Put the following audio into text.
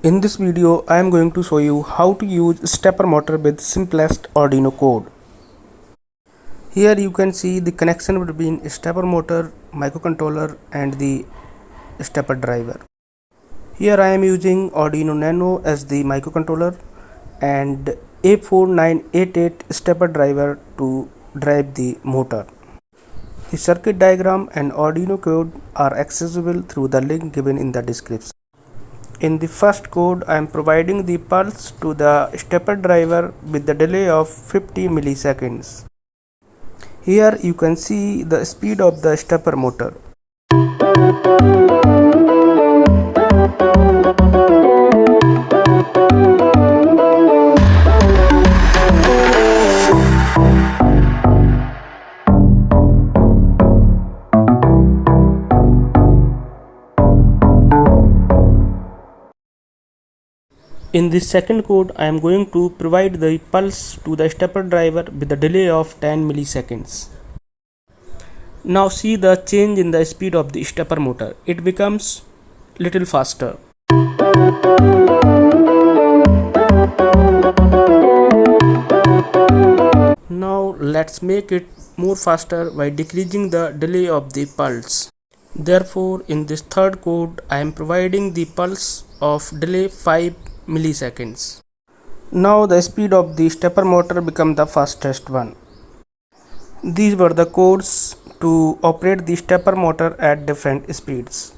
In this video, I am going to show you how to use stepper motor with simplest Arduino code. Here you can see the connection between stepper motor, microcontroller and the stepper driver. Here I am using Arduino Nano as the microcontroller and A4988 stepper driver to drive the motor. The circuit diagram and Arduino code are accessible through the link given in the description. In the first code, I am providing the pulse to the stepper driver with the delay of 50 milliseconds. Here you can see the speed of the stepper motor. In this second code, I am going to provide the pulse to the stepper driver with a delay of 10 milliseconds. Now see the change in the speed of the stepper motor. It becomes little faster. Now let's make it more faster by decreasing the delay of the pulse. Therefore, in this third code, I am providing the pulse of delay 5 milliseconds. Now the speed of the stepper motor becomes the fastest one. These were the codes to operate the stepper motor at different speeds.